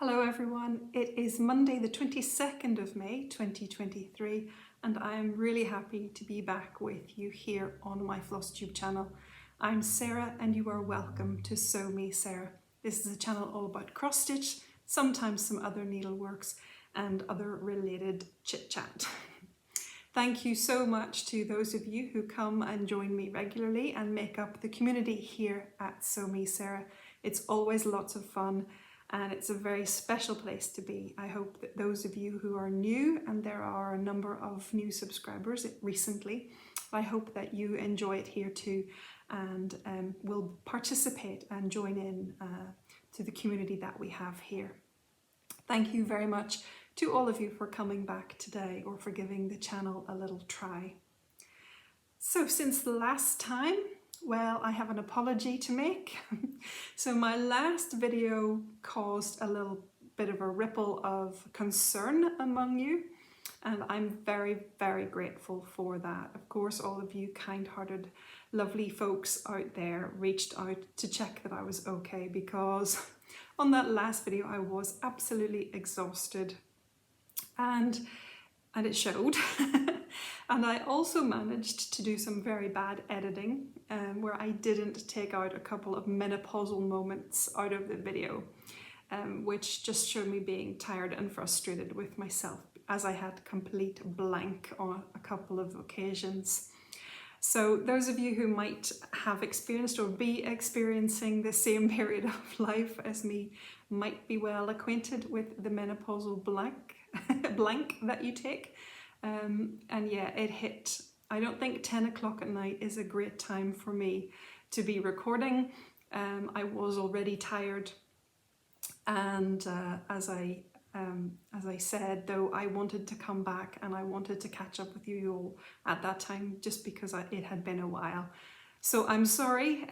Hello everyone, it is Monday the 22nd of May 2023 and I am really happy to be back with you here on my Flosstube channel. I'm Sarah and you are welcome to Sew Me Sarah. This is a channel all about cross stitch, sometimes some other needleworks and other related chit chat. Thank you so much to those of you who come and join me regularly and make up the community here at Sew Me Sarah. It's always lots of fun. And it's a very special place to be. I hope that those of you who are new, and there are a number of new subscribers recently, I hope that you enjoy it here too and will participate and join in to the community that we have here. Thank you very much to all of you for coming back today or for giving the channel a little try. So since the last time, well, I have an apology to make. So my last video caused a little bit of a ripple of concern among you, and I'm very, very grateful for that. Of course, all of you kind-hearted, lovely folks out there reached out to check that I was okay, because on that last video I was absolutely exhausted and it showed. And I also managed to do some very bad editing where I didn't take out a couple of menopausal moments out of the video, which just showed me being tired and frustrated with myself as I had complete blank on a couple of occasions. So those of you who might have experienced or be experiencing the same period of life as me might be well acquainted with the menopausal blank that you take. And yeah, it hit. I don't think 10 o'clock at night is a great time for me to be recording. I was already tired, and as I said, though, I wanted to come back and I wanted to catch up with you all at that time, just because it had been a while. So I'm sorry.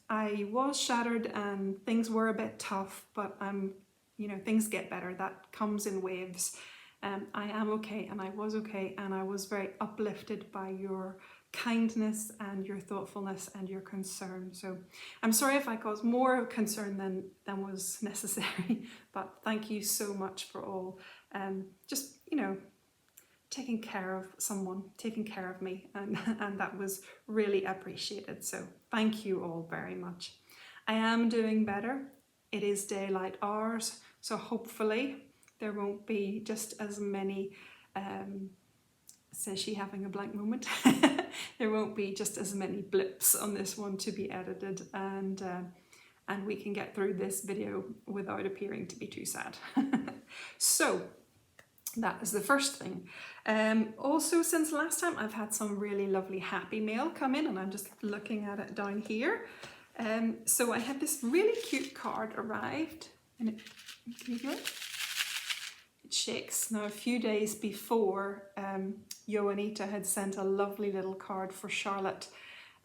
I was shattered and things were a bit tough, but things get better. That comes in waves. I am okay, and I was okay, and I was very uplifted by your kindness and your thoughtfulness and your concern. So I'm sorry if I caused more concern than was necessary, but thank you so much for all just taking care of someone, taking care of me, and that was really appreciated. So thank you all very much. I am doing better. It is daylight hours, so hopefully there won't be just as many, says she having a blank moment, there won't be just as many blips on this one to be edited, and we can get through this video without appearing to be too sad. So that is the first thing. Also, since last time, I've had some really lovely happy mail come in, and I'm just looking at it down here. So I had this really cute card arrived, and can you hear it? It shakes. Now, a few days before, Joanita had sent a lovely little card for Charlotte,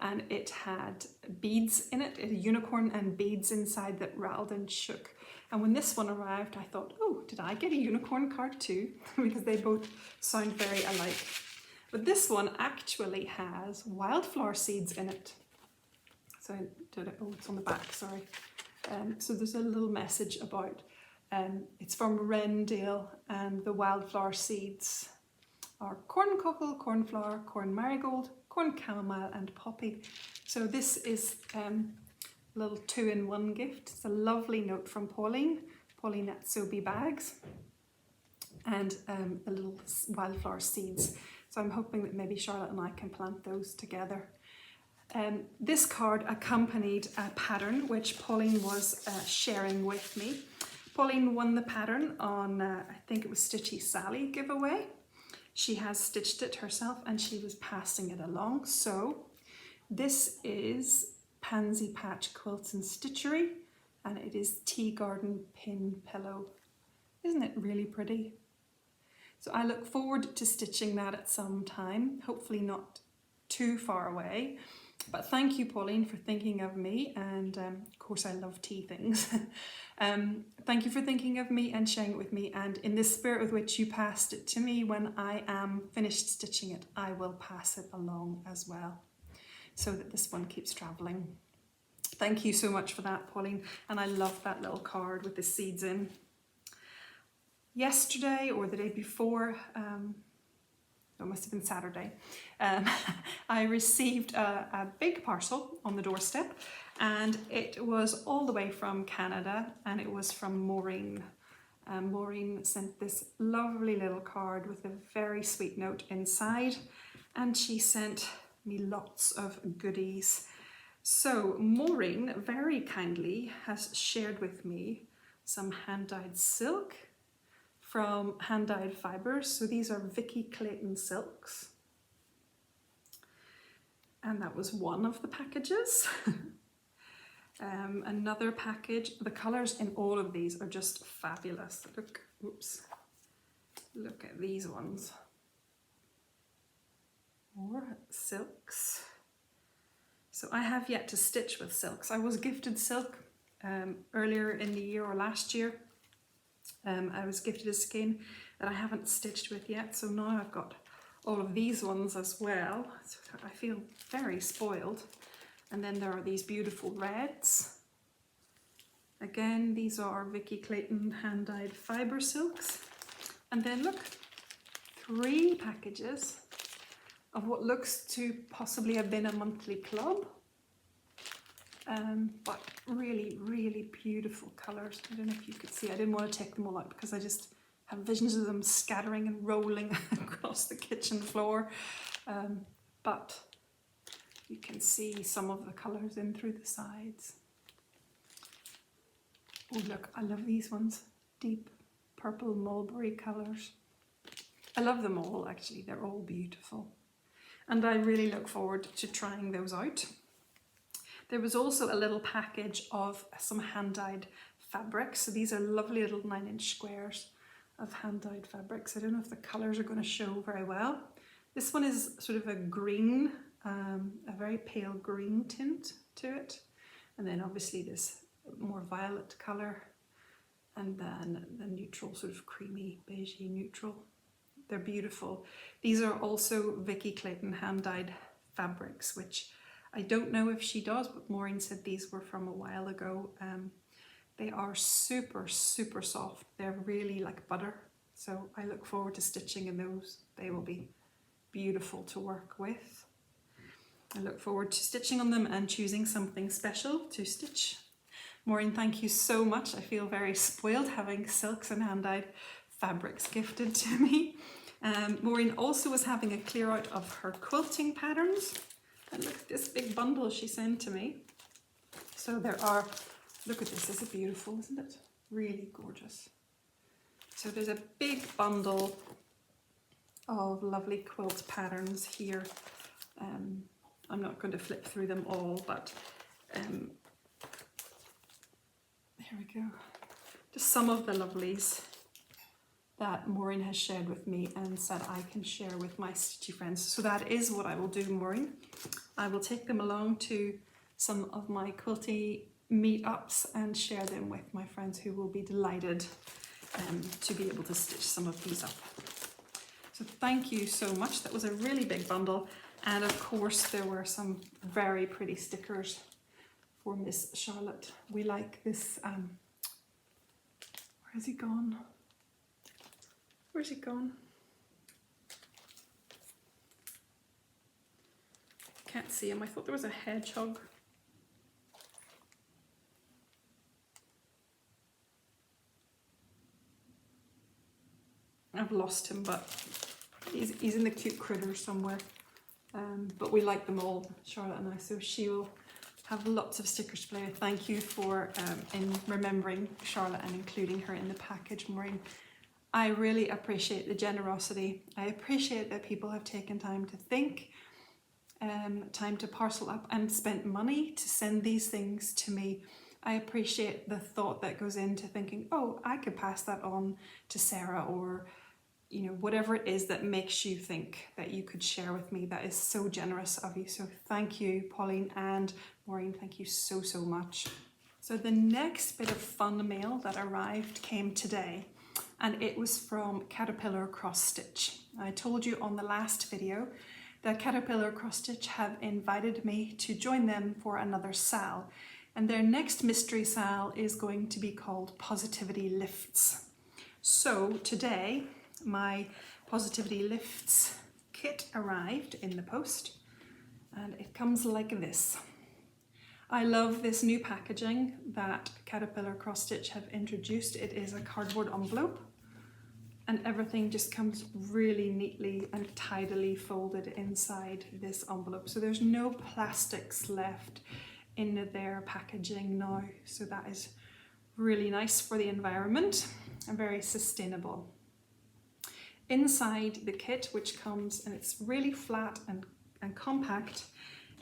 and it had beads in it, a unicorn and beads inside that rattled and shook. And when this one arrived, I thought, oh, did I get a unicorn card too? Because they both sound very alike. But this one actually has wildflower seeds in it. So oh, it's on the back, sorry. So there's a little message about it's from Wrendale, and the wildflower seeds are corn cockle, cornflower, corn marigold, corn chamomile and poppy. So this is a little 2-in-1 gift. It's a lovely note from Pauline at Sobe Bags, and the little wildflower seeds. So I'm hoping that maybe Charlotte and I can plant those together. This card accompanied a pattern which Pauline was sharing with me. Pauline won the pattern on, I think it was Stitchy Sally giveaway. She has stitched it herself and she was passing it along. So this is Pansy Patch Quilts and Stitchery, and it is Tea Garden Pin Pillow. Isn't it really pretty? So I look forward to stitching that at some time, hopefully not too far away. But thank you, Pauline, for thinking of me, and of course I love tea things. Thank you for thinking of me and sharing it with me, and in the spirit with which you passed it to me, when I am finished stitching it, I will pass it along as well, so that this one keeps travelling. Thank you so much for that, Pauline, and I love that little card with the seeds in. yesterday or the day before, it must have been Saturday, I received a big parcel on the doorstep, and it was all the way from Canada, and it was from Maureen. Maureen sent this lovely little card with a very sweet note inside, and she sent me lots of goodies. So Maureen very kindly has shared with me some hand-dyed silk from hand-dyed fibers. So these are Vicky Clayton silks. And that was one of the packages. Another package, the colours in all of these are just fabulous. Look, oops, look at these ones. More silks. So I have yet to stitch with silks. I was gifted silk earlier in the year or last year. I was gifted a skein that I haven't stitched with yet, so now I've got all of these ones as well. So I feel very spoiled. And then there are these beautiful reds. Again, these are Vicky Clayton hand-dyed fiber silks. And then look, 3 packages of what looks to possibly have been a monthly club. But really, really beautiful colours. I don't know if you could see, I didn't want to take them all out because I just have visions of them scattering and rolling across the kitchen floor. But you can see some of the colours in through the sides. Oh look, I love these ones. Deep purple mulberry colours. I love them all actually, they're all beautiful. And I really look forward to trying those out. There was also a little package of some hand-dyed fabrics. So these are lovely little 9-inch squares of hand-dyed fabrics. I don't know if the colours are going to show very well. This one is sort of a green, a very pale green tint to it. And then obviously this more violet colour. And then the neutral, sort of creamy, beigey neutral. They're beautiful. These are also Vicky Clayton hand-dyed fabrics, which I don't know if she does, but Maureen said these were from a while ago. They are super, super soft. They're really like butter. So I look forward to stitching in those. They will be beautiful to work with. I look forward to stitching on them and choosing something special to stitch. Maureen, thank you so much. I feel very spoiled having silks and hand-dyed fabrics gifted to me. Maureen also was having a clear out of her quilting patterns. And look at this big bundle she sent to me. So there are, look at this, is it beautiful, isn't it? Really gorgeous. So there's a big bundle of lovely quilt patterns here. I'm not going to flip through them all, but there we go. Just some of the lovelies that Maureen has shared with me and said I can share with my stitchy friends. So that is what I will do, Maureen. I will take them along to some of my quilty meetups and share them with my friends who will be delighted to be able to stitch some of these up. So thank you so much. That was a really big bundle. And of course there were some very pretty stickers for Miss Charlotte. We like this, where has he gone? Where's he gone? Can't see him. I thought there was a hedgehog. I've lost him, but he's in the cute critter somewhere. But we like them all, Charlotte and I, so she will have lots of stickers to play with. Thank you for in remembering Charlotte and including her in the package, Maureen. I really appreciate the generosity. I appreciate that people have taken time to think, time to parcel up and spent money to send these things to me. I appreciate the thought that goes into thinking, oh, I could pass that on to Sarah, or you know, whatever it is that makes you think that you could share with me. That is so generous of you. So thank you, Pauline and Maureen. Thank you so, so much. So the next bit of fun mail that arrived came today, and it was from Caterpillar Cross Stitch. I told you on the last video that Caterpillar Cross Stitch have invited me to join them for another SAL, and their next mystery SAL is going to be called Positivity Lifts. So today my Positivity Lifts kit arrived in the post and it comes like this. I love this new packaging that Caterpillar Cross Stitch have introduced. It is a cardboard envelope and everything just comes really neatly and tidily folded inside this envelope. So there's no plastics left in their packaging now. So that is really nice for the environment and very sustainable. Inside the kit, which comes, and it's really flat and compact,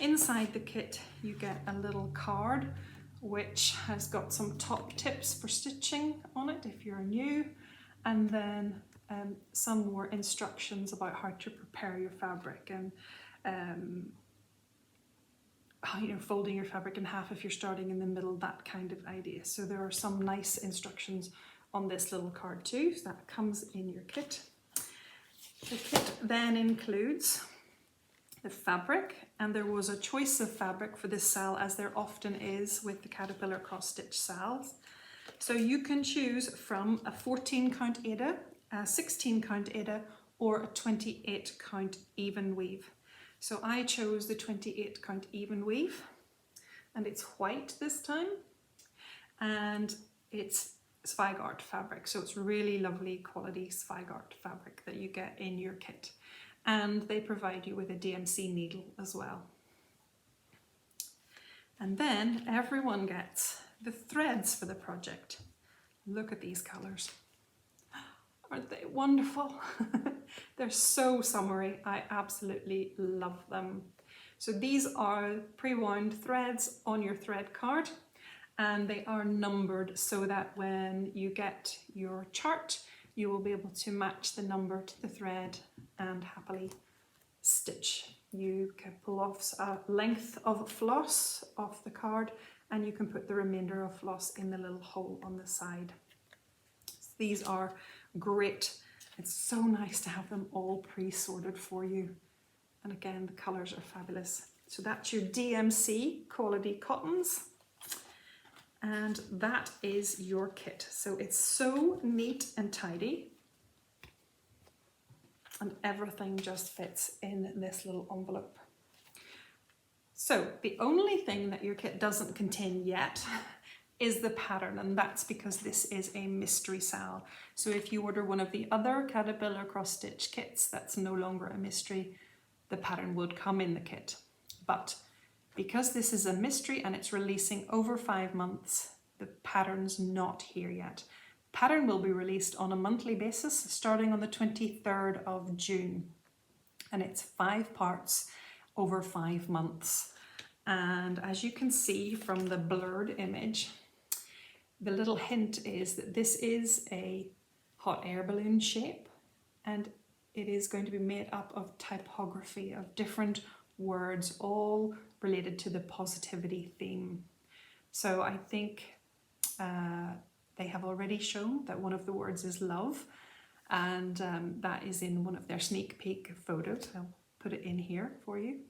inside the kit you get a little card which has got some top tips for stitching on it if you're new, and then some more instructions about how to prepare your fabric and how you're folding your fabric in half if you're starting in the middle, that kind of idea. So there are some nice instructions on this little card too, so that comes in your kit. The kit then includes the fabric, and there was a choice of fabric for this SAL, as there often is with the Caterpillar Cross Stitch SALs. So you can choose from a 14 count Aida, a 16 count Aida, or a 28 count even weave. So I chose the 28 count even weave, and it's white this time, and it's Zweigart fabric, so it's really lovely quality Zweigart fabric that you get in your kit, and they provide you with a DMC needle as well. And then everyone gets the threads for the project. Look at these colours. Aren't they wonderful? They're so summery. I absolutely love them. So these are pre-wound threads on your thread card, and they are numbered so that when you get your chart, you will be able to match the number to the thread and happily stitch. You can pull off a length of floss off the card, and you can put the remainder of floss in the little hole on the side. These are great. It's so nice to have them all pre-sorted for you. And again, the colours are fabulous. So that's your DMC quality cottons. And that is your kit. So it's so neat and tidy, and everything just fits in this little envelope. So the only thing that your kit doesn't contain yet is the pattern, and that's because this is a mystery SAL. So if you order one of the other Caterpillar Cross Stitch kits, that's no longer a mystery. The pattern would come in the kit. But because this is a mystery and it's releasing over 5 months, the pattern's not here yet. Pattern will be released on a monthly basis starting on the 23rd of June. And it's 5 parts over 5 months. And as you can see from the blurred image, the little hint is that this is a hot air balloon shape, and it is going to be made up of typography of different words, all related to the positivity theme. So I think they have already shown that one of the words is love, and that is in one of their sneak peek photos. I'll put it in here for you.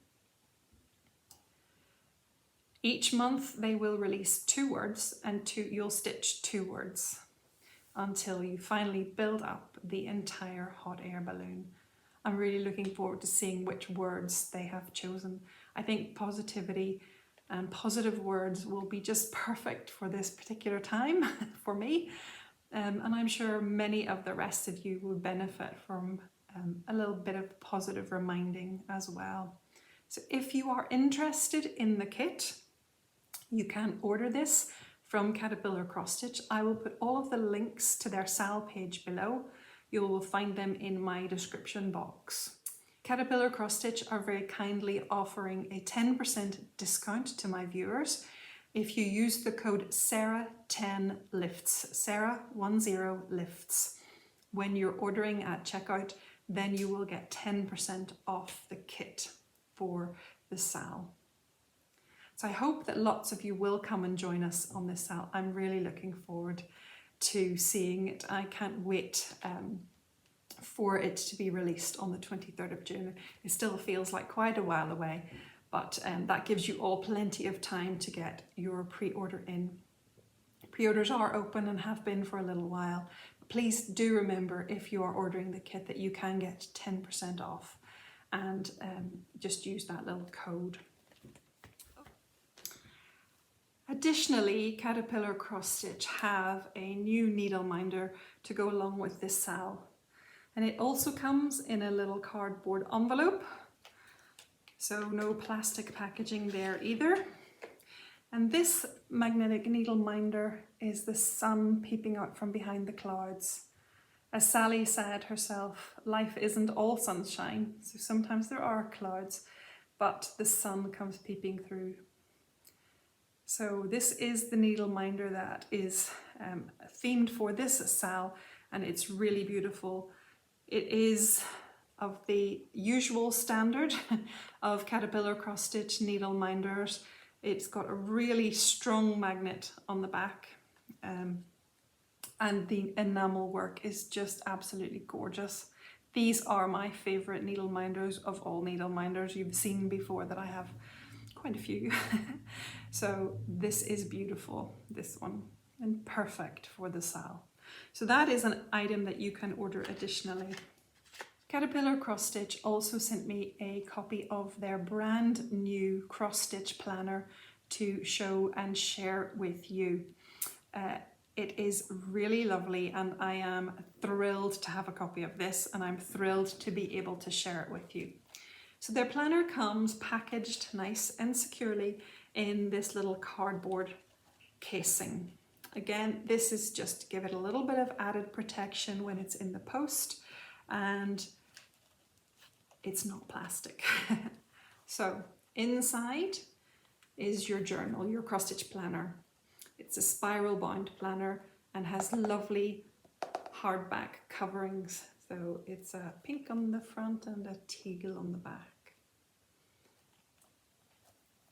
Each month they will release 2 words, and you'll stitch 2 words until you finally build up the entire hot air balloon. I'm really looking forward to seeing which words they have chosen. I think positivity and positive words will be just perfect for this particular time for me. And I'm sure many of the rest of you will benefit from a little bit of positive reminding as well. So if you are interested in the kit, you can order this from Caterpillar Cross Stitch. I will put all of the links to their SAL page below. You will find them in my description box. Caterpillar Cross Stitch are very kindly offering a 10% discount to my viewers if you use the code SARAH10LIFTS, SARAH10 lifts. When you're ordering at checkout, then you will get 10% off the kit for the SAL. So I hope that lots of you will come and join us on this SAL. I'm really looking forward to seeing it. I can't wait for it to be released on the 23rd of June. It still feels like quite a while away, but that gives you all plenty of time to get your pre-order in. Pre-orders are open and have been for a little while. please do remember, if you are ordering the kit, that you can get 10% off, and just use that little code. Additionally, Caterpillar Cross Stitch have a new needle minder to go along with this SAL, and it also comes in a little cardboard envelope, so no plastic packaging there either. And this magnetic needle minder is the sun peeping out from behind the clouds. As Sally said herself, life isn't all sunshine, so sometimes there are clouds, but the sun comes peeping through. So this is the needle minder that is themed for this SAL, and it's really beautiful. It is of the usual standard of Caterpillar Cross Stitch needle minders. It's got a really strong magnet on the back, and the enamel work is just absolutely gorgeous. These are my favourite needle minders of all needle minders. You've seen before that I have quite a few. So this is beautiful, this one, and perfect for the SAL. So that is an item that you can order additionally. Caterpillar Cross Stitch also sent me a copy of their brand new cross stitch planner to show and share with you. It is really lovely, and I am thrilled to have a copy of this, and I'm thrilled to be able to share it with you. So their planner comes packaged nice and securely in this little cardboard casing. Again, this is just to give it a little bit of added protection when it's in the post, and it's not plastic. So inside is your journal, your cross stitch planner. It's a spiral bound planner and has lovely hardback coverings. So it's a pink on the front and a teal on the back.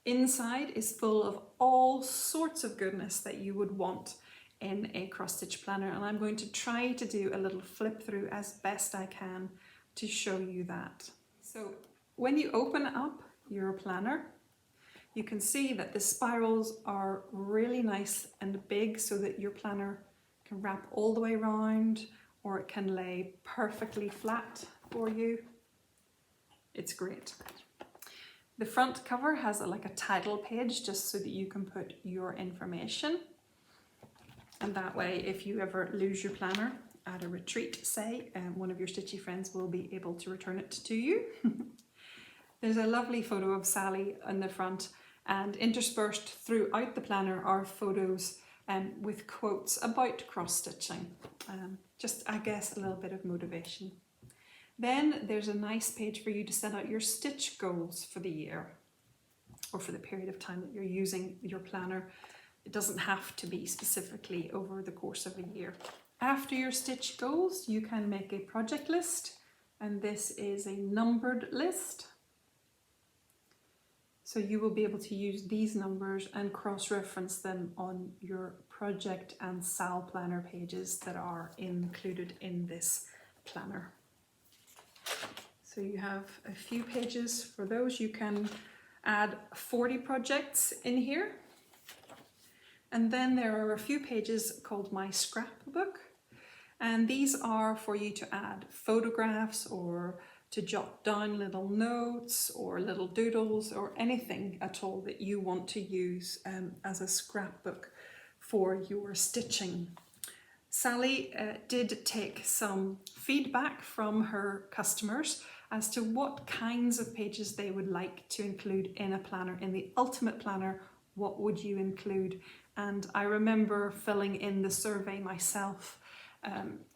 Inside is full of all sorts of goodness that you would want in a cross stitch planner, and I'm going to try to do a little flip through as best I can to show you that. So when you open up your planner, you can see that the spirals are really nice and big, so that your planner can wrap all the way around, or it can lay perfectly flat for you. It's great. The front cover has like a title page, just so that you can put your information. And that way, if you ever lose your planner at a retreat, say, one of your stitchy friends will be able to return it to you. There's a lovely photo of Sally on the front, and interspersed throughout the planner are photos with quotes about cross stitching. Just, I guess, a little bit of motivation. Then there's a nice page for you to set out your stitch goals for the year, or for the period of time that you're using your planner. It doesn't have to be specifically over the course of a year. After your stitch goals, you can make a project list, and this is a numbered list. So you will be able to use these numbers and cross-reference them on your project and SAL planner pages that are included in this planner. So you have a few pages for those. You can add 40 projects in here. And then there are a few pages called My Scrapbook. And these are for you to add photographs, or to jot down little notes or little doodles, or anything at all that you want to use as a scrapbook for your stitching. Sally did take some feedback from her customers as to what kinds of pages they would like to include in a planner. In the ultimate planner, what would you include? And I remember filling in the survey myself.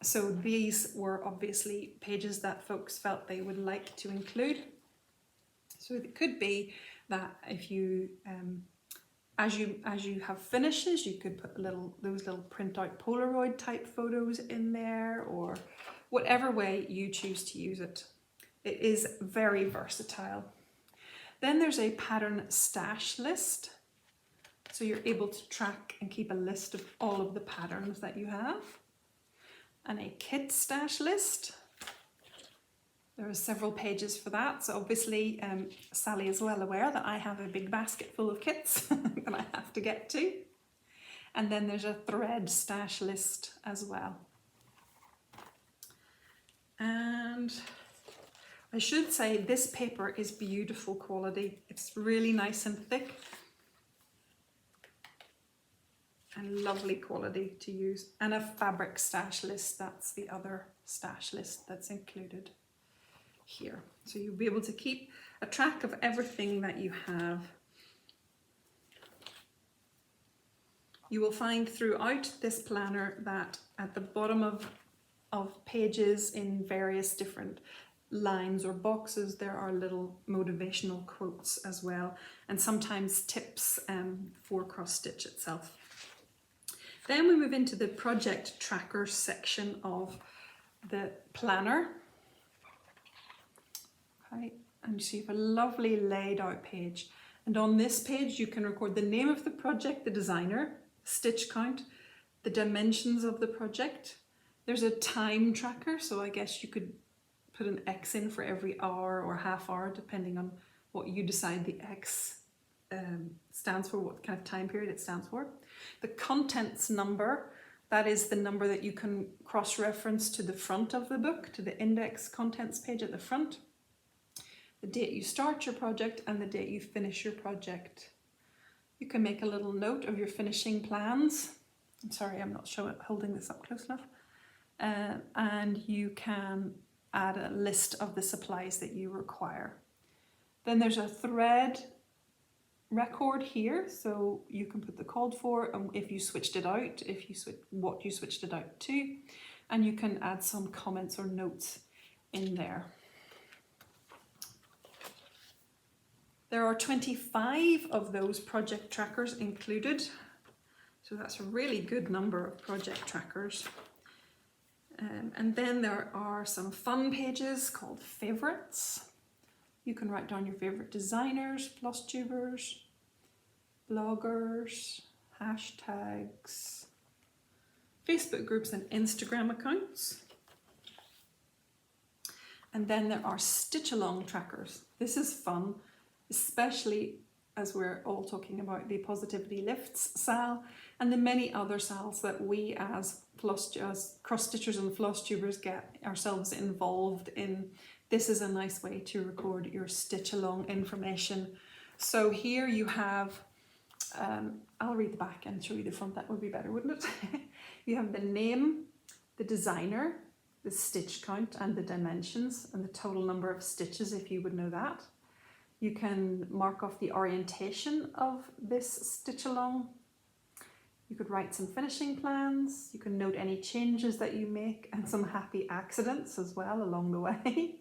So these were obviously pages that folks felt they would like to include. So it could be that if you, as you have finishes, you could put those little print out Polaroid type photos in there, or whatever way you choose to use it. It is very versatile. Then there's a pattern stash list. So you're able to track and keep a list of all of the patterns that you have. And a kit stash list. There are several pages for that. So obviously Sally is well aware that I have a big basket full of kits that I have to get to. And then there's a thread stash list as well. And I should say this paper is beautiful quality. It's really nice and thick and lovely quality to use. And a fabric stash list, that's the other stash list that's included here. So you'll be able to keep a track of everything that you have. You will find throughout this planner that at the bottom of pages in various different lines or boxes, there are little motivational quotes as well, and sometimes tips for cross stitch itself. Then we move into the project tracker section of the planner. Okay, and you see you have a lovely laid out page, and on this page you can record the name of the project, the designer, stitch count, the dimensions of the project. There's a time tracker, so I guess you could put an X in for every hour or half hour, depending on what you decide the X stands for, what kind of time period it stands for. The contents number, that is the number that you can cross-reference to the front of the book, to the index contents page at the front. The date you start your project and the date you finish your project. You can make a little note of your finishing plans. I'm sorry, I'm not holding this up close enough. And you can add a list of the supplies that you require. Then there's a thread record here, so you can put the called for and if you switched it out, what you switched it out to, and you can add some comments or notes in there. There are 25 of those project trackers included, so that's a really good number of project trackers. And then there are some fun pages called favorites. You can write down your favorite designers, Flosstubers, bloggers, hashtags, Facebook groups and Instagram accounts. And then there are stitch along trackers. This is fun, especially as we're all talking about the Positivity Lifts SAL and the many other SALs that we as cross-stitchers and floss-tubers get ourselves involved in. This is a nice way to record your stitch-along information. So here you have, I'll read the back and show you the front, that would be better, wouldn't it? You have the name, the designer, the stitch count and the dimensions and the total number of stitches if you would know that. You can mark off the orientation of this stitch along. You could write some finishing plans. You can note any changes that you make and some happy accidents as well along the way.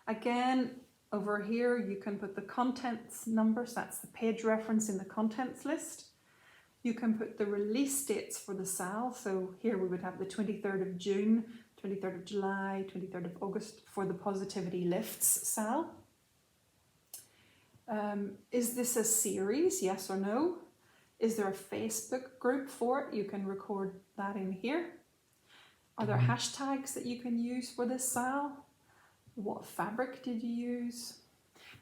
Again, over here you can put the contents numbers, that's the page reference in the contents list. You can put the release dates for the SAL, so here we would have the 23rd of June, 23rd of July, 23rd of August for the Positivity Lifts SAL. Is this a series, yes or no? Is there a Facebook group for it? You can record that in here. Are there hashtags that you can use for this SAL? What fabric did you use?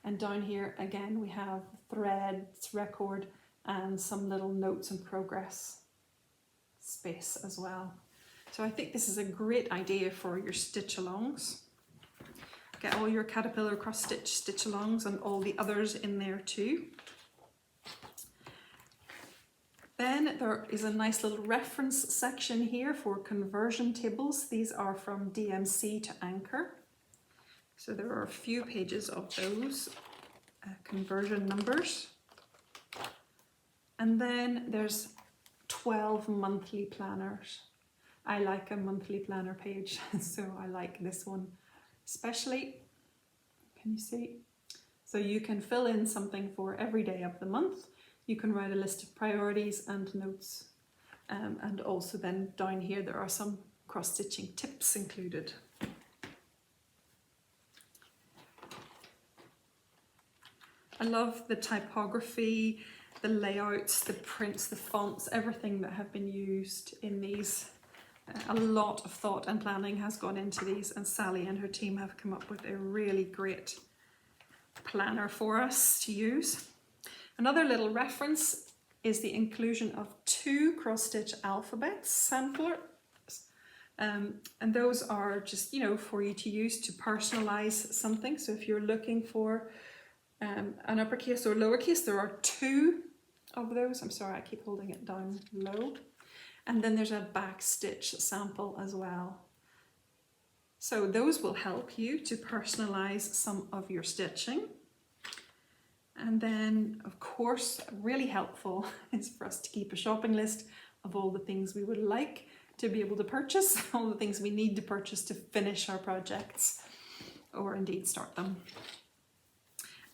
And down here again we have threads, record and some little notes and progress space as well. So I think this is a great idea for your stitch alongs. Get all your caterpillar cross stitch stitch alongs and all the others in there too. Then there is a nice little reference section here for conversion tables. These are from DMC to Anchor. So there are a few pages of those conversion numbers. And then there's 12 monthly planners. I like a monthly planner page, so I like this one especially. Can you see? So you can fill in something for every day of the month. You can write a list of priorities and notes. And also then down here there are some cross-stitching tips included. I love the typography, the layouts, the prints, the fonts, everything that have been used in these. A lot of thought and planning has gone into these, and Sally and her team have come up with a really great planner for us to use. Another little reference is the inclusion of 2 cross-stitch alphabet samplers. And those are just, you know, for you to use to personalize something. So if you're looking for an uppercase or lowercase, there are 2 of those. I'm sorry, I keep holding it down low. And then there's a back stitch sample as well. So those will help you to personalize some of your stitching. And then, of course, really helpful is for us to keep a shopping list of all the things we would like to be able to purchase, all the things we need to purchase to finish our projects or indeed start them.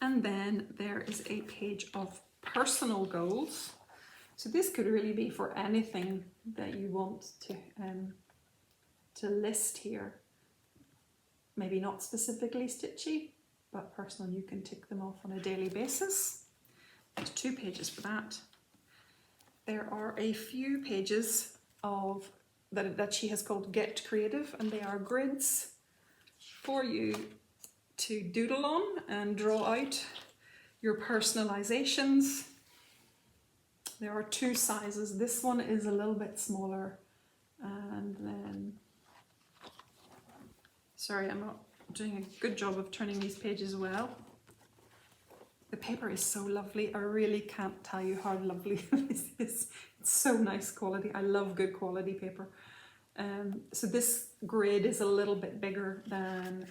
And then there is a page of personal goals. So this could really be for anything that you want to list here. Maybe not specifically stitchy, but personal, you can tick them off on a daily basis. There's 2 pages for that. There are a few pages of that she has called Get Creative, and they are grids for you to doodle on and draw out your personalizations. There are 2 sizes. This one is a little bit smaller, and then, sorry, I'm not doing a good job of turning these pages well. The paper is so lovely. I really can't tell you how lovely this is. It's so nice quality. I love good quality paper. So this grid is a little bit bigger than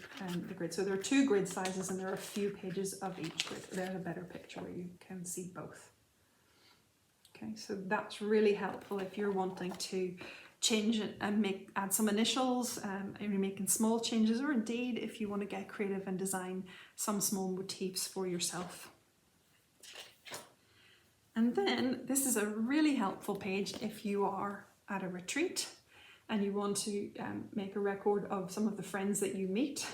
the grid. So there are 2 grid sizes and there are a few pages of each grid. There's a better picture where you can see both. Okay, so that's really helpful if you're wanting to change it and add some initials, and you're making small changes, or indeed if you want to get creative and design some small motifs for yourself. And then this is a really helpful page if you are at a retreat and you want to make a record of some of the friends that you meet.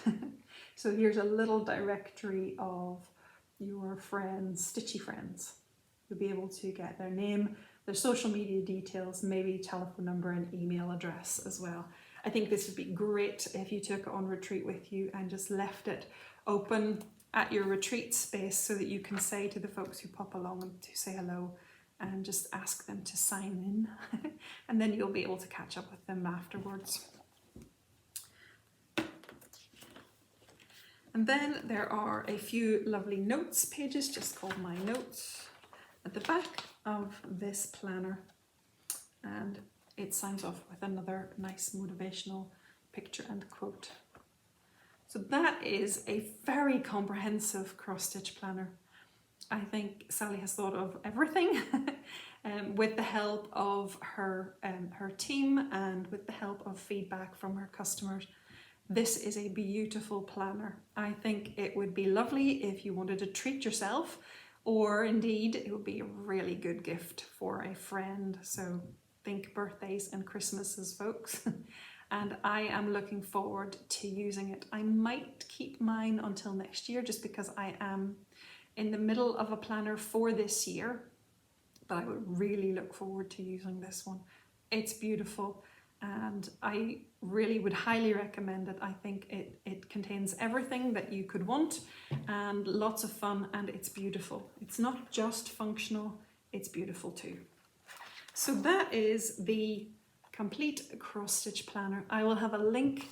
So here's a little directory of your friends, stitchy friends. You'll be able to get their name, their social media details, maybe telephone number and email address as well. I think this would be great if you took it on retreat with you and just left it open at your retreat space so that you can say to the folks who pop along to say hello and just ask them to sign in. And then you'll be able to catch up with them afterwards. And then there are a few lovely notes pages, just called My Notes, at the back of this planner, and it signs off with another nice motivational picture and quote. So that is a very comprehensive cross-stitch planner. I think Sally has thought of everything with the help of her team and with the help of feedback from her customers. This is a beautiful planner. I think it would be lovely if you wanted to treat yourself, or indeed it would be a really good gift for a friend. So think birthdays and Christmases, folks. And I am looking forward to using it. I might keep mine until next year just because I am in the middle of a planner for this year, but I would really look forward to using this one. It's beautiful and I really would highly recommend it. I think it contains everything that you could want and lots of fun, and it's beautiful. It's not just functional, it's beautiful too. So that is the complete cross-stitch planner. I will have a link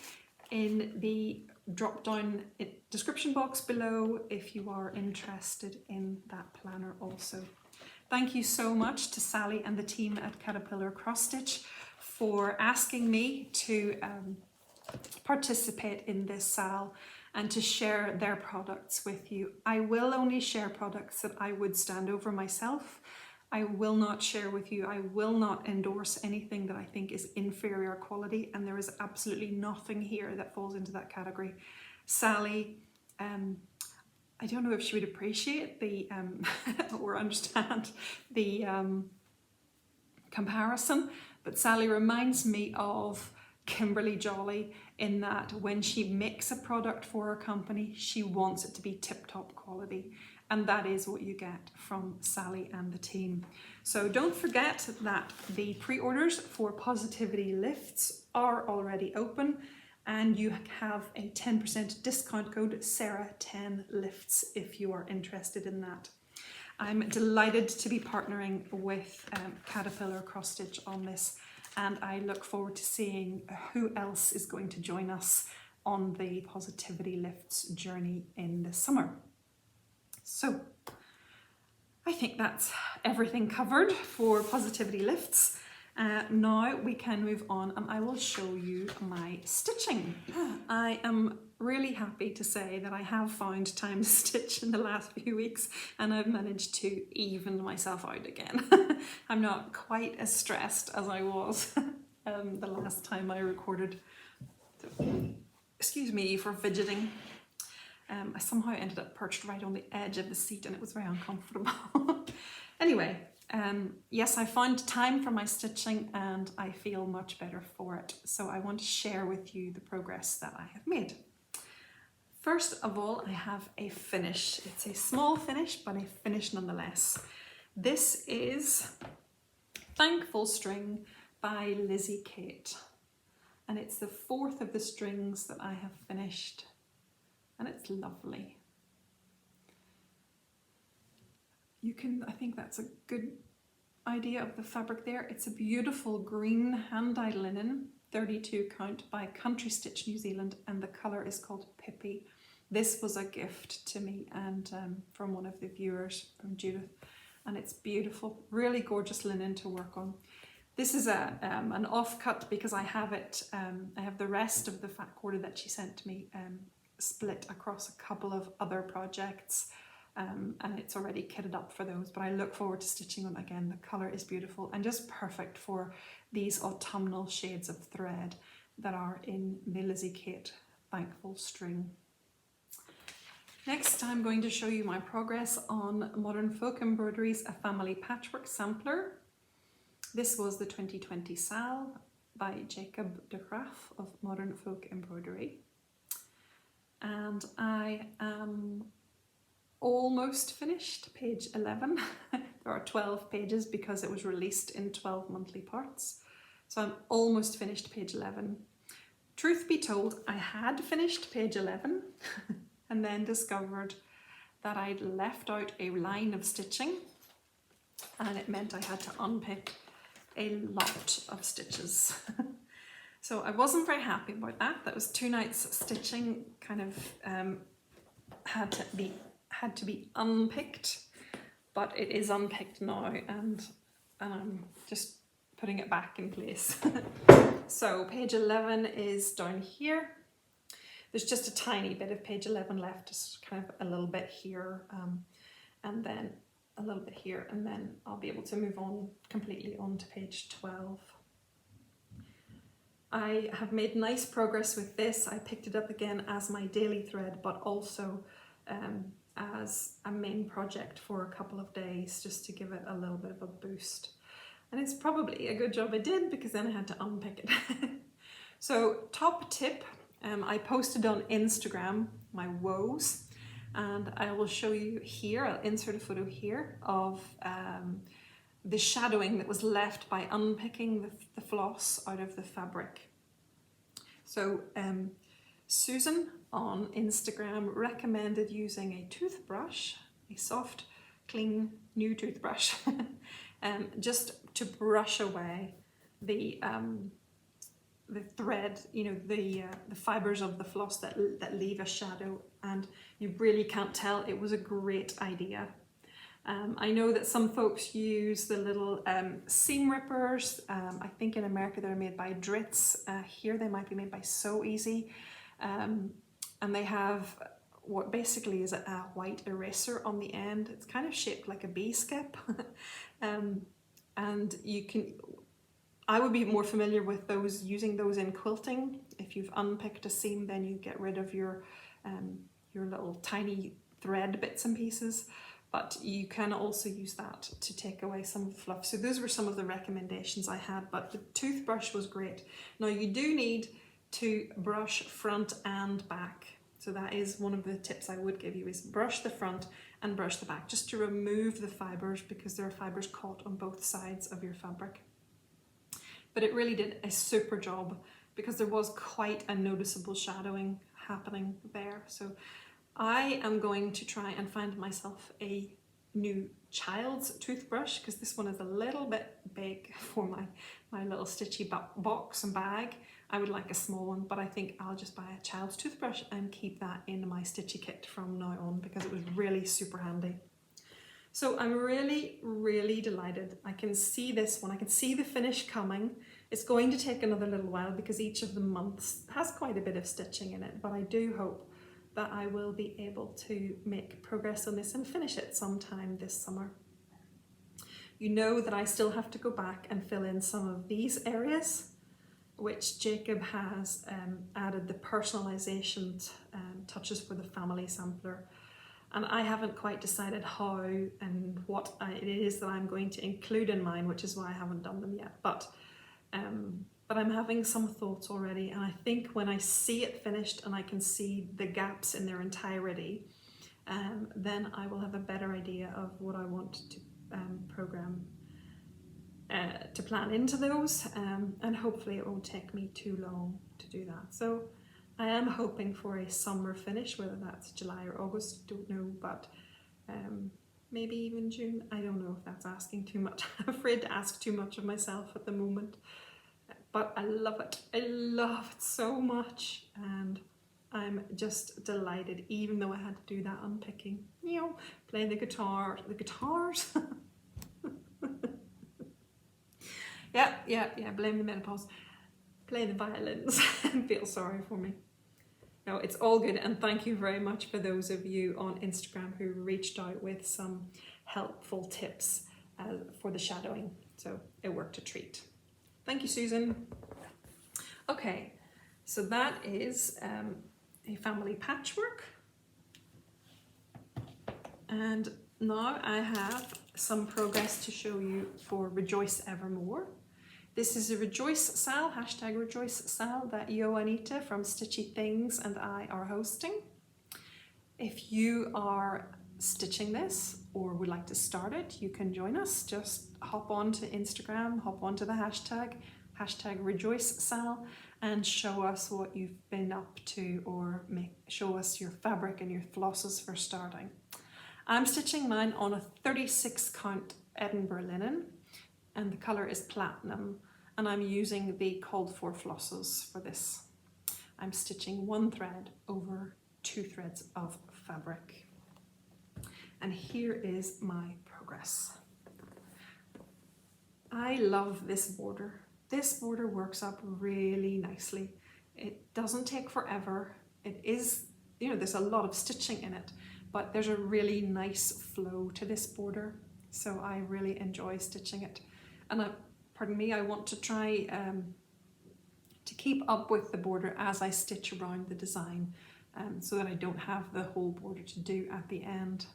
in the drop-down description box below if you are interested in that planner also. Thank you so much to Sally and the team at Caterpillar Cross Stitch for asking me to participate in this SAL and to share their products with you. I will only share products that I would stand over myself. I will not share with you, I will not endorse anything that I think is inferior quality, and there is absolutely nothing here that falls into that category. Sally, I don't know if she would appreciate the or understand the comparison, but Sally reminds me of Kimberly Jolly in that when she makes a product for her company, she wants it to be tip-top quality. And that is what you get from Sally and the team. So don't forget that the pre-orders for Positivity Lifts are already open, and you have a 10% discount code SARAH10LIFTS if you are interested in that. I'm delighted to be partnering with Caterpillar Cross Stitch on this, and I look forward to seeing who else is going to join us on the Positivity Lifts journey in the summer. So I think that's everything covered for Positivity Lifts. Now we can move on and I will show you my stitching. I am really happy to say that I have found time to stitch in the last few weeks and I've managed to even myself out again. I'm not quite as stressed as I was the last time I recorded. Excuse me for fidgeting. I somehow ended up perched right on the edge of the seat and it was very uncomfortable. Anyway, yes, I found time for my stitching and I feel much better for it. So I want to share with you the progress that I have made. First of all, I have a finish. It's a small finish, but a finish nonetheless. This is Thankful String by Lizzie Kate. And it's the 4th of the strings that I have finished. And it's lovely. I think that's a good idea of the fabric there. It's a beautiful green hand-dyed linen, 32 count by Country Stitch New Zealand, and the colour is called Pippi. This was a gift to me and from one of the viewers, from Judith, and it's beautiful, really gorgeous linen to work on. This is an offcut because I have it. I have the rest of the fat quarter that she sent to me split across a couple of other projects. And it's already kitted up for those, but I look forward to stitching them again. The colour is beautiful and just perfect for these autumnal shades of thread that are in the Lizzie Kate Thankful String. Next, I'm going to show you my progress on Modern Folk Embroidery's A Family Patchwork Sampler. This was the 2020 SAL by Jacob de Graaf of Modern Folk Embroidery. And I am almost finished page 11. There are 12 pages because it was released in 12 monthly parts. So I'm almost finished page 11. Truth be told, I had finished page 11 and then discovered that I'd left out a line of stitching and it meant I had to unpick a lot of stitches. So I wasn't very happy about that. That was 2 nights stitching, kind of had to be unpicked, but it is unpicked now and I'm just putting it back in place. So page 11 is down here. There's just a tiny bit of page 11 left, just kind of a little bit here and then a little bit here, and then I'll be able to move on completely on to page 12. I have made nice progress with this. I picked it up again as my daily thread, but also as a main project for a couple of days just to give it a little bit of a boost. And it's probably a good job I did because then I had to unpick it. So top tip, I posted on Instagram my woes and I will show you here, I'll insert a photo here of the shadowing that was left by unpicking the floss out of the fabric. So Susan on Instagram recommended using a toothbrush, a soft, clean, new toothbrush, just to brush away the thread, you know, the fibers of the floss that leave a shadow, and you really can't tell. It was a great idea. I know that some folks use the little seam rippers. I think in America they're made by Dritz. Here they might be made by So Easy. And they have what basically is a white eraser on the end. It's kind of shaped like a bee skip. And you can, I would be more familiar with those, using those in quilting. If you've unpicked a seam, then you get rid of your little tiny thread bits and pieces. But you can also use that to take away some of the fluff. So those were some of the recommendations I had, but the toothbrush was great. Now you do need to brush front and back. So that is one of the tips I would give you, is brush the front and brush the back, just to remove the fibers, because there are fibers caught on both sides of your fabric. But it really did a super job because there was quite a noticeable shadowing happening there. So I am going to try and find myself a new child's toothbrush, because this one is a little bit big for my little stitchy box and bag. I would like a small one, but I think I'll just buy a child's toothbrush and keep that in my stitchy kit from now on, because it was really super handy. So I'm really, really delighted. I can see this one, I can see the finish coming. It's going to take another little while because each of the months has quite a bit of stitching in it, but I do hope that I will be able to make progress on this and finish it sometime this summer. You know that I still have to go back and fill in some of these areas, which Jacob has added the personalization touches for the family sampler. And I haven't quite decided how and what it is that I'm going to include in mine, which is why I haven't done them yet. But I'm having some thoughts already, and I think when I see it finished and I can see the gaps in their entirety, then I will have a better idea of what I want to to plan into those, and hopefully it won't take me too long to do that. So I am hoping for a summer finish, whether that's July or August, don't know, but maybe even June. I don't know if that's asking too much. I'm afraid to ask too much of myself at the moment, but I love it. I love it so much, and I'm just delighted, even though I had to do that unpicking, you know, play the guitars. yeah, blame the menopause. Play the violins and feel sorry for me. No, it's all good, and thank you very much for those of you on Instagram who reached out with some helpful tips for the shadowing. So it worked a treat. Thank you, Susan. Okay, so that is a family patchwork. And now I have some progress to show you for Rejoice Evermore. This is a Rejoice SAL, hashtag Rejoice SAL, that Anita from Stitchy Things and I are hosting. If you are stitching this or would like to start it, you can join us. Just hop onto Instagram, hop onto the hashtag Rejoice SAL, and show us what you've been up to, or show us your fabric and your flosses for starting. I'm stitching mine on a 36 count Edinburgh linen, and the colour is platinum, and I'm using the called for flosses for this. I'm stitching one thread over 2 threads of fabric. And here is my progress. I love this border. This border works up really nicely. It doesn't take forever. It is, you know, there's a lot of stitching in it, but there's a really nice flow to this border. So I really enjoy stitching it. And I want to try to keep up with the border as I stitch around the design, so that I don't have the whole border to do at the end.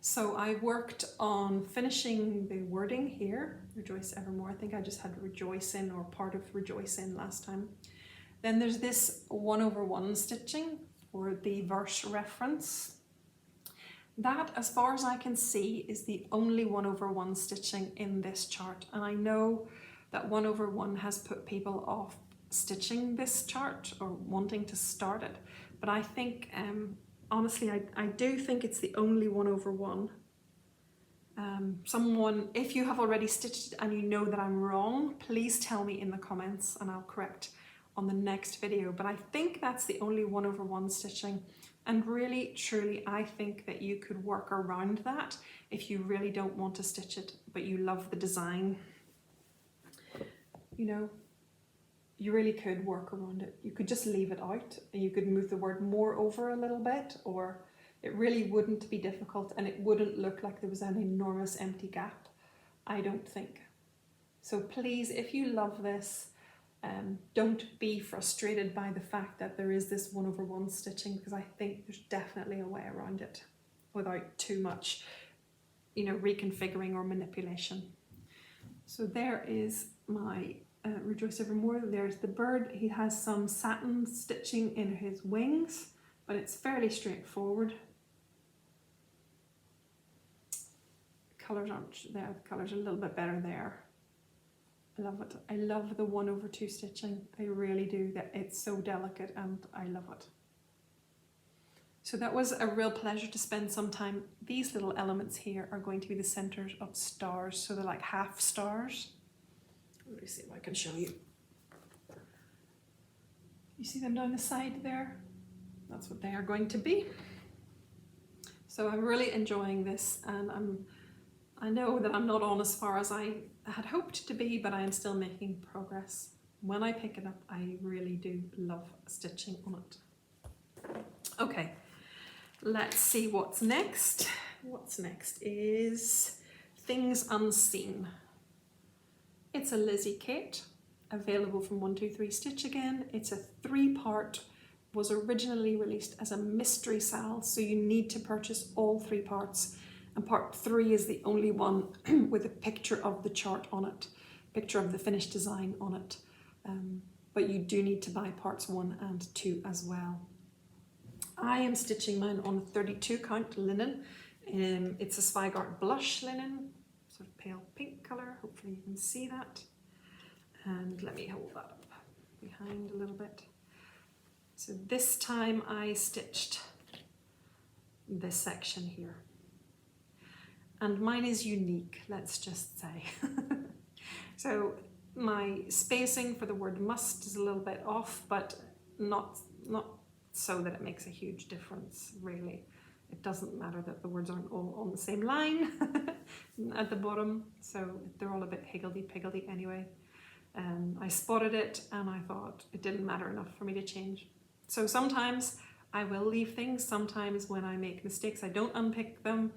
So I worked on finishing the wording here, Rejoice Evermore. I think I just had Rejoice in, or part of Rejoice in last time. Then there's this 1/1 stitching for the verse reference. That, as far as I can see, is the only 1/1 stitching in this chart. And I know that 1/1 has put people off stitching this chart or wanting to start it. But I think, honestly, I do think it's the only 1/1. Someone, if you have already stitched it and you know that I'm wrong, please tell me in the comments and I'll correct on the next video. But I think that's the only 1/1 stitching. And really, truly, I think that you could work around that if you really don't want to stitch it, but you love the design. You know, you really could work around it. You could just leave it out, and you could move the word more over a little bit, or it really wouldn't be difficult, and it wouldn't look like there was an enormous empty gap, I don't think. So please, if you love this, don't be frustrated by the fact that there is this 1/1 stitching, because I think there's definitely a way around it without too much, you know, reconfiguring or manipulation. So there is my Rejoice Evermore. There's the bird. He has some satin stitching in his wings, but it's fairly straightforward. Colours aren't there. The colours are a little bit better there. I love it. I love the 1/2 stitching. I really do. That it's so delicate, and I love it. So that was a real pleasure to spend some time. These little elements here are going to be the centers of stars, so they're like half stars. Let me see if I can show you. You see them down the side there? That's what they are going to be. So I'm really enjoying this, and I know that I'm not on as far as I had hoped to be, but I am still making progress. When I pick it up, I really do love stitching on it. Okay, let's see what's next. What's next is Things Unseen. It's a Lizzie kit, available from 123 Stitch again. It's a 3-part, was originally released as a mystery SAL, so you need to purchase all 3 parts, and part 3 is the only one with a picture of the chart on it, picture of the finished design on it, but you do need to buy parts 1 and 2 as well. I am stitching mine on a 32 count linen. It's a Zweigart blush linen, sort of pale pink colour, hopefully you can see that, and let me hold that up behind a little bit. So this time I stitched this section here, and mine is unique, let's just say. So my spacing for the word must is a little bit off, but not so that it makes a huge difference, really. It doesn't matter that the words aren't all on the same line at the bottom, so they're all a bit higgledy-piggledy anyway. I spotted it and I thought it didn't matter enough for me to change. So sometimes I will leave things, sometimes when I make mistakes I don't unpick them.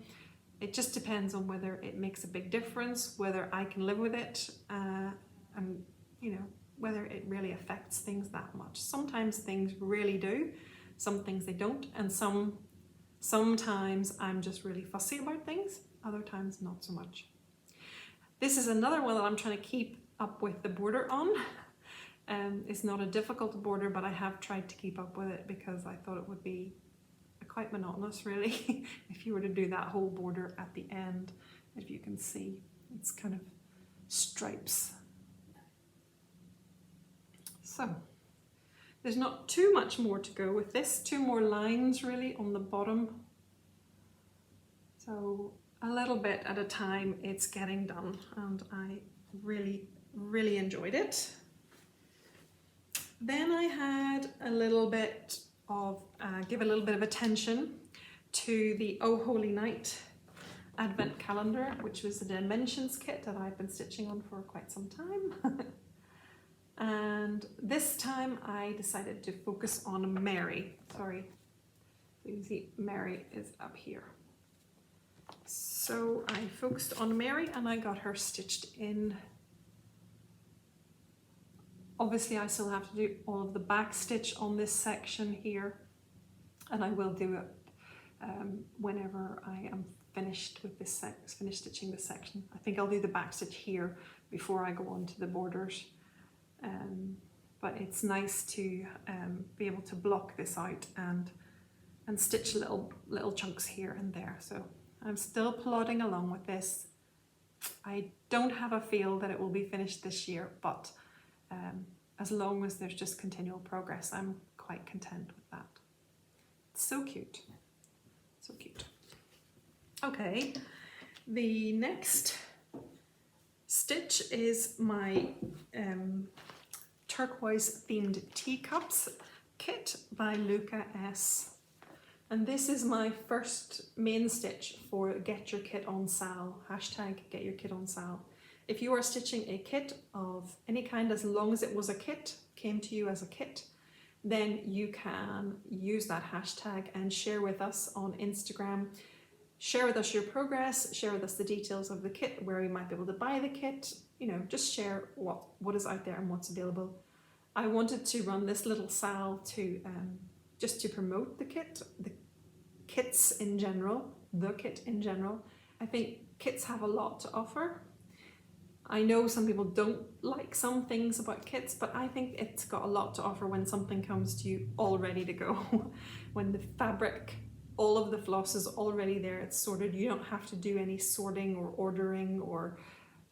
It just depends on whether it makes a big difference, whether I can live with it, and you know, whether it really affects things that much. Sometimes things really do, some things they don't, and sometimes I'm just really fussy about things, other times not so much. This is another one that I'm trying to keep up with the border on. It's not a difficult border, but I have tried to keep up with it because I thought it would be quite monotonous, really, if you were to do that whole border at the end. If you can see, it's kind of stripes. So there's not too much more to go with this. 2 more lines really on the bottom. So a little bit at a time it's getting done, and I really enjoyed it. Then I had a little bit of, give a little bit of attention to the Oh Holy Night Advent Calendar, which was the Dimensions kit that I've been stitching on for quite some time. And this time I decided to focus on Mary. Sorry, you can see Mary is up here. So I focused on Mary and I got her stitched in. Obviously I still have to do all of the back stitch on this section here, and I will do it whenever I am finished with this finished stitching this section. I think I'll do the back stitch here before I go on to the borders. But it's nice to be able to block this out and stitch little chunks here and there. So I'm still plodding along with this. I don't have a feel that it will be finished this year, but as long as there's just continual progress, I'm quite content with that. It's so cute, so cute. Okay, the next stitch is my turquoise themed teacups kit by Luca S. And this is my first main stitch for Get Your Kit on SAL, hashtag Get Your Kit on SAL. If you are stitching a kit of any kind, as long as it was a kit, came to you as a kit, then you can use that hashtag and share with us on Instagram. Share with us your progress, share with us the details of the kit, where you might be able to buy the kit, you know, just share what is out there and what's available. I wanted to run this little SAL to just to promote the kit, the kits in general, the kit in general. I think kits have a lot to offer. I know some people don't like some things about kits, but I think it's got a lot to offer when something comes to you all ready to go. When the fabric, all of the floss is already there, it's sorted, you don't have to do any sorting or ordering or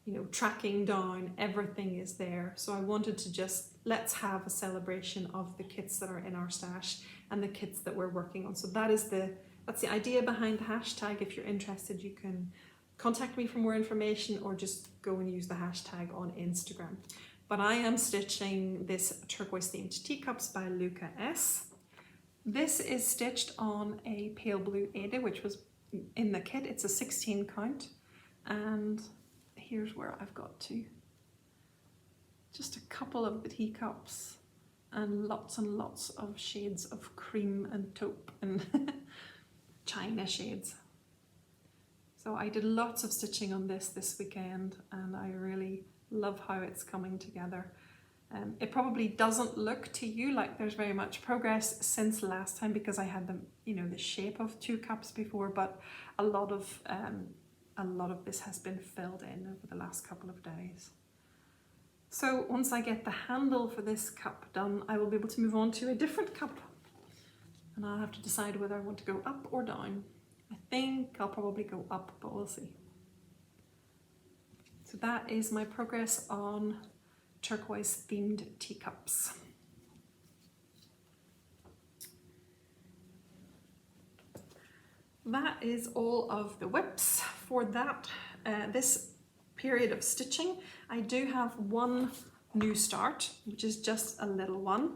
you know, tracking down, everything is there. So I wanted to just, let's have a celebration of the kits that are in our stash and the kits that we're working on. So that's the idea behind the hashtag. If you're interested, you can contact me for more information or just go and use the hashtag on Instagram. But I am stitching this turquoise themed teacups by Luca S. This is stitched on a pale blue Ada, which was in the kit. It's a 16 count, and here's where I've got to. Just a couple of the teacups and lots of shades of cream and taupe and china shades. So I did lots of stitching on this weekend, and I really love how it's coming together. It probably doesn't look to you like there's very much progress since last time because I had the shape of 2 cups before, but a lot of this has been filled in over the last couple of days. So once I get the handle for this cup done, I will be able to move on to a different cup, and I'll have to decide whether I want to go up or down. I think I'll probably go up, but we'll see. So that is my progress on turquoise themed teacups. That is all of the whips for that this period of stitching. I do have one new start, which is just a little one.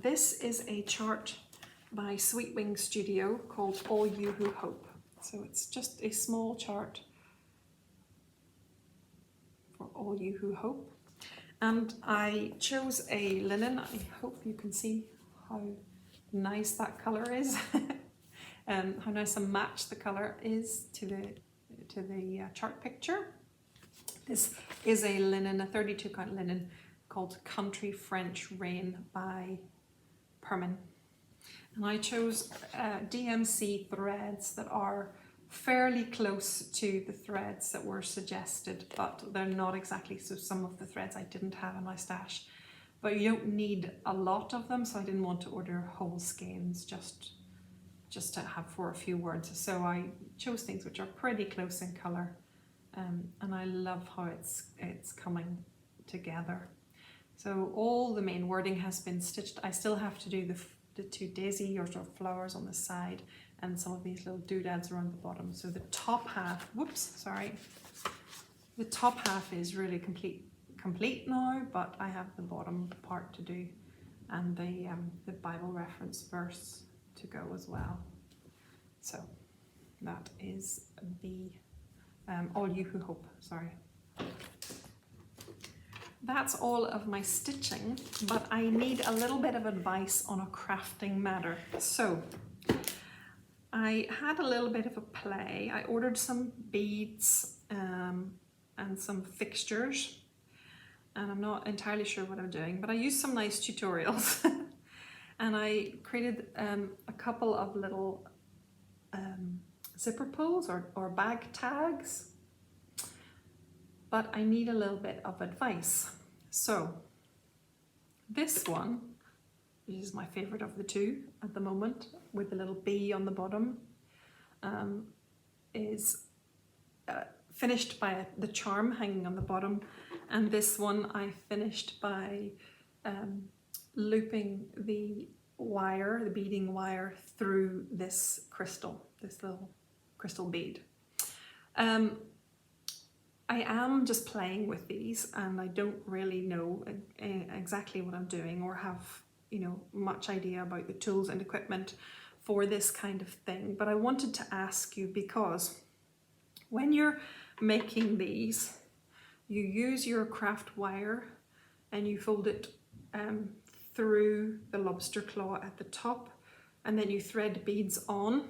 This is a chart by Sweet Wing Studio called All You Who Hope. So it's just a small chart for All You Who Hope. And I chose a linen. I hope you can see how nice that colour is. How nice a match the colour is to the chart picture. This is a linen, a 32 count linen called Country French Rain by Permin. And I chose DMC threads that are fairly close to the threads that were suggested, but they're not exactly. So some of the threads I didn't have in my stash, but you don't need a lot of them, so I didn't want to order whole skeins just to have for a few words. So I chose things which are pretty close in colour, and I love how it's coming together. So all the main wording has been stitched. I still have to do the 2 daisy or sort of flowers on the side and some of these little doodads around the bottom. So the top half, the top half is really complete now, but I have the bottom part to do and the Bible reference verse to go as well. So that is the All You Who Hope, sorry. That's all of my stitching, but I need a little bit of advice on a crafting matter. So I had a little bit of a play. I ordered some beads and some fixtures, and I'm not entirely sure what I'm doing, but I used some nice tutorials and I created a couple of little zipper pulls or bag tags, but I need a little bit of advice. So this one, which is my favorite of the 2 at the moment, with the little bee on the bottom, is finished by the charm hanging on the bottom, and this one I finished by looping the wire, the beading wire, through this little crystal bead. I am just playing with these, and I don't really know exactly what I'm doing or have much idea about the tools and equipment for this kind of thing, but I wanted to ask you, because when you're making these, you use your craft wire and you fold it through the lobster claw at the top, and then you thread beads on.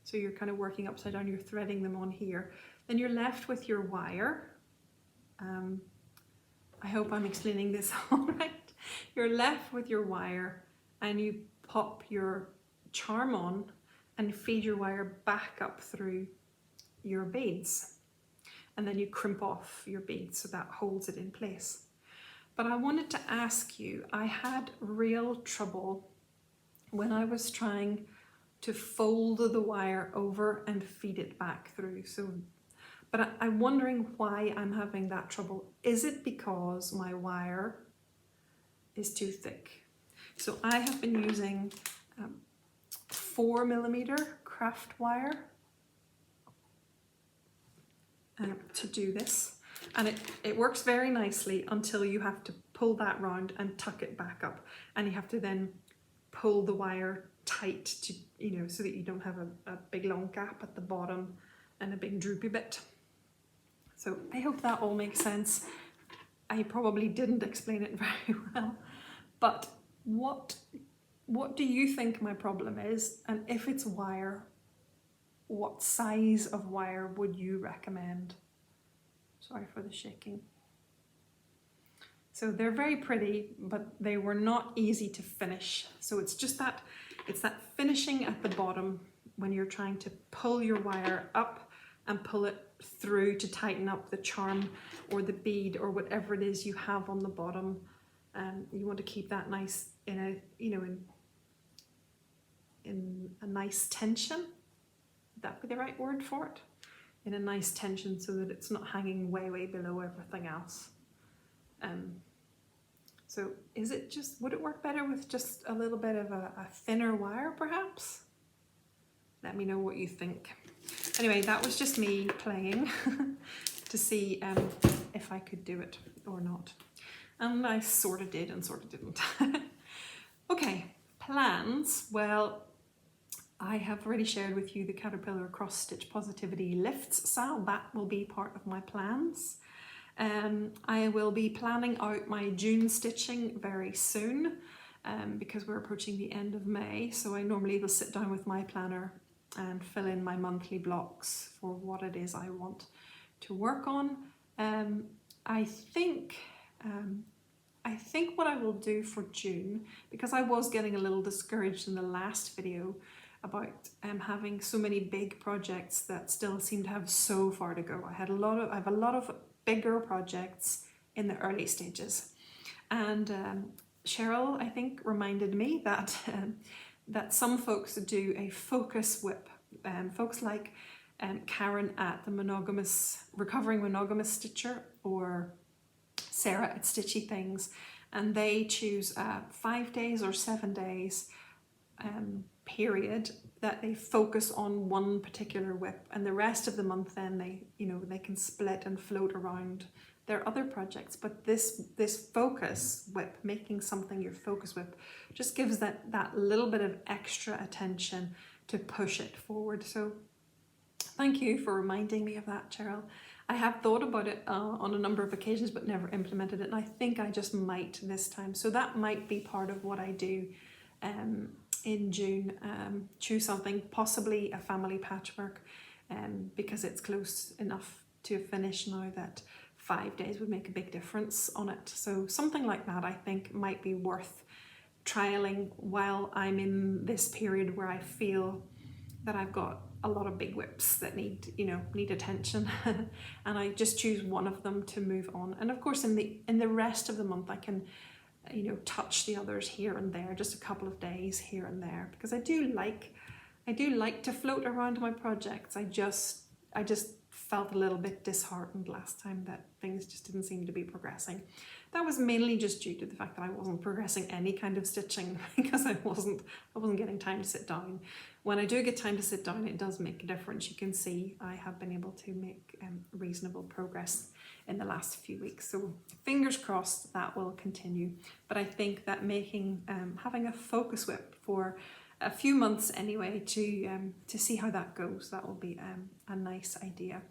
So you're kind of working upside down, you're threading them on here. Then you're left with your wire. I hope I'm explaining this all right. You're left with your wire and you pop your charm on and feed your wire back up through your beads. And then you crimp off your beads so that holds it in place. But I wanted to ask you, I had real trouble when I was trying to fold the wire over and feed it back through. So but I'm wondering why I'm having that trouble. Is it because my wire is too thick? So I have been using 4mm craft wire to do this, and it works very nicely until you have to pull that round and tuck it back up, and you have to then pull the wire tight to, you know, so that you don't have a big long gap at the bottom and a big droopy bit. So I hope that all makes sense. I probably didn't explain it very well, but what do you think my problem is? And if it's wire, what size of wire would you recommend? Sorry for the shaking. So they're very pretty, but they were not easy to finish. So it's just that, it's that finishing at the bottom when you're trying to pull your wire up and pull it through to tighten up the charm or the bead or whatever it is you have on the bottom. You want to keep that nice in a, you know, in a nice tension. Would that be the right word for it? In a nice tension, so that it's not hanging way below everything else. So is it just, would it work better with just a little bit of a thinner wire perhaps? Let me know what you think. Anyway, that was just me playing to see if I could do it or not. And I sort of did and sort of didn't. Okay, plans. Well, I have already shared with you the Caterpillar Cross Stitch Positivity Lifts SAL. That will be part of my plans. I will be planning out my June stitching very soon because we're approaching the end of May. So I normally will sit down with my planner and fill in my monthly blocks for what it is I want to work on. I think what I will do for June, because I was getting a little discouraged in the last video about having so many big projects that still seem to have so far to go. I have a lot of bigger projects in the early stages, and Cheryl, I think, reminded me that that some folks do a focus whip. Folks like Karen at the Recovering Monogamous Stitcher, or Sarah at Stitchy Things, and they choose 5 days or 7 days period that they focus on one particular whip, and the rest of the month then they can split and float around their other projects. But this focus whip, making something your focus whip, just gives that little bit of extra attention to push it forward. So thank you for reminding me of that, Cheryl. I have thought about it on a number of occasions but never implemented it, and I think I just might this time. So that might be part of what I do in June. Choose something, possibly a family patchwork, because it's close enough to finish now that 5 days would make a big difference on it. So something like that I think might be worth trialing while I'm in this period where I feel that I've got a lot of big whips that need attention and I just choose one of them to move on. And of course in the rest of the month I can touch the others here and there, just a couple of days here and there, because I do like to float around my projects. I just felt a little bit disheartened last time that things just didn't seem to be progressing. That was mainly just due to the fact that I wasn't progressing any kind of stitching because I wasn't getting time to sit down. When I do get time to sit down, it does make a difference. You can see I have been able to make reasonable progress in the last few weeks. So fingers crossed that will continue. But I think that having a focus whip for a few months anyway to see how that goes, that will be a nice idea.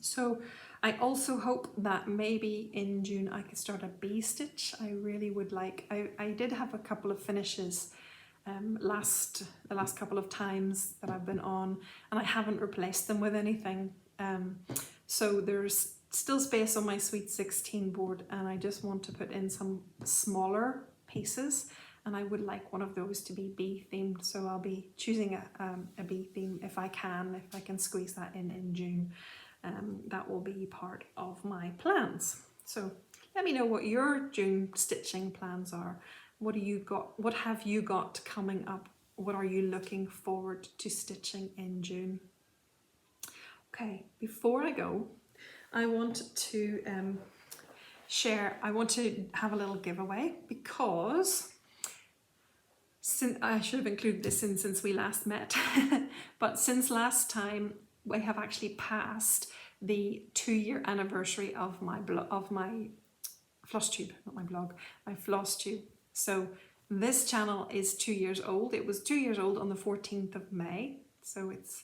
So I also hope that maybe in June I could start a bee stitch. I really would like. I did have a couple of finishes the last couple of times that I've been on, and I haven't replaced them with anything. So there's still space on my Sweet 16 board, and I just want to put in some smaller pieces, and I would like one of those to be bee themed. So I'll be choosing a bee theme if I can squeeze that in June. That will be part of my plans. So let me know what your June stitching plans are. What have you got coming up? What are you looking forward to stitching in June? Okay, before I go, I want to have a little giveaway because I should have included this in since we last met, but since last time we have actually passed the 2-year anniversary of my Flosstube, not my blog, my Flosstube. So this channel is 2 years old. It was 2 years old on the 14th of May. So it's,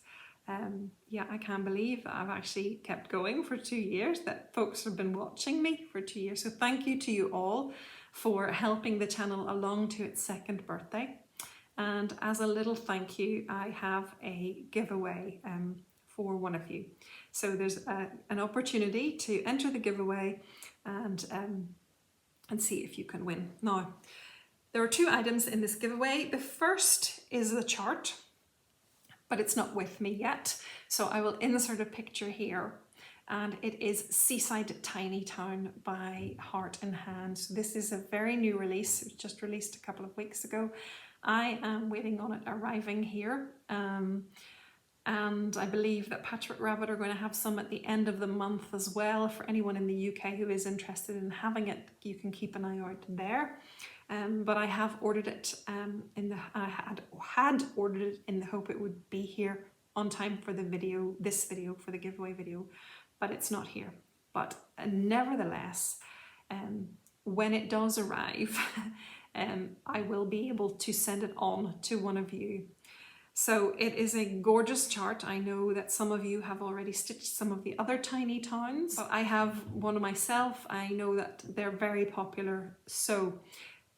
yeah, I can't believe that I've actually kept going for 2 years, that folks have been watching me for 2 years. So thank you to you all for helping the channel along to its 2nd birthday. And as a little thank you, I have a giveaway for one of you. So there's an opportunity to enter the giveaway and see if you can win. Now, there are 2 items in this giveaway. The first is the chart, but it's not with me yet. So I will insert a picture here, and it is Seaside Tiny Town by Heart and Hand. So this is a very new release. It was just released a couple of weeks ago. I am waiting on it arriving here. And I believe that Patchwork Rabbit are going to have some at the end of the month as well. For anyone in the UK who is interested in having it, you can keep an eye out there. But I have ordered it I had ordered it in the hope it would be here on time for the video, for the giveaway video, but it's not here. But nevertheless, when it does arrive, I will be able to send it on to one of you. So it is a gorgeous chart. I know that some of you have already stitched some of the other tiny towns, but I have one myself. I know that they're very popular. So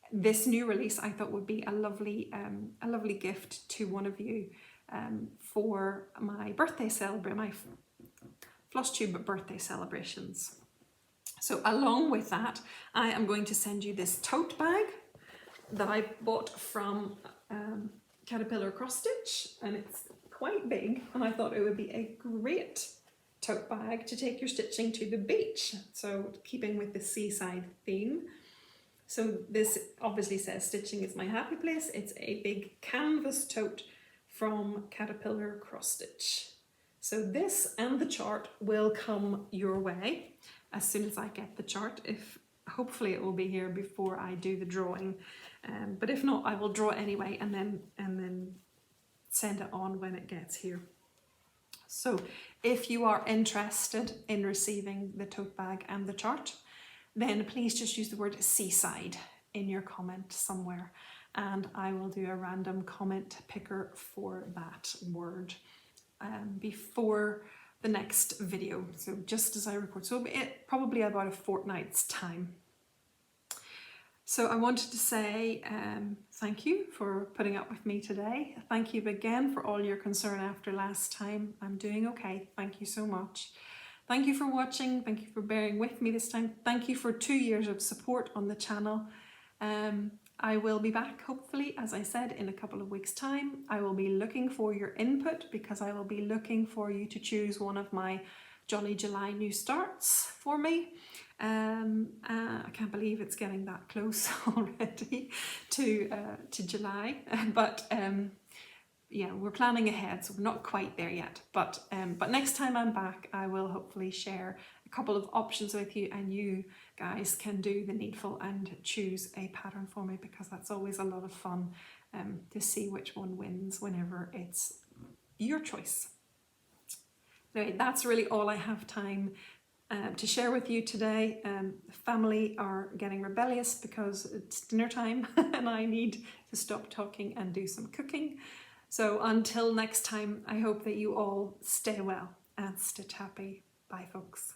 this new release I thought would be a lovely gift to one of you for my birthday celebration, my Flosstube birthday celebrations. So along with that, I am going to send you this tote bag that I bought from Caterpillar Cross Stitch, and it's quite big, and I thought it would be a great tote bag to take your stitching to the beach. So keeping with the seaside theme. So this obviously says stitching is my happy place. It's a big canvas tote from Caterpillar Cross Stitch. So this and the chart will come your way as soon as I get the chart. Hopefully it will be here before I do the drawing, but if not, I will draw it anyway and then send it on when it gets here. So if you are interested in receiving the tote bag and the chart, then please just use the word seaside in your comment somewhere, and I will do a random comment picker for that word before the next video, so just as I record, so probably about a fortnight's time. So I wanted to say thank you for putting up with me today. Thank you again for all your concern after last time. I'm doing okay. Thank you so much. Thank you for watching. Thank you for bearing with me this time. Thank you for 2 years of support on the channel. I will be back, hopefully, as I said, in a couple of weeks' time. I will be looking for your input because I will be looking for you to choose one of my Jolly July new starts for me. I can't believe it's getting that close already to July, but yeah, we're planning ahead, so we're not quite there yet. But next time I'm back, I will hopefully share a couple of options with you, and you guys can do the needful and choose a pattern for me, because that's always a lot of fun to see which one wins whenever it's your choice. Anyway, that's really all I have time to share with you today. The family are getting rebellious because it's dinner time and I need to stop talking and do some cooking. So until next time, I hope that you all stay well and stitch happy. Bye, folks.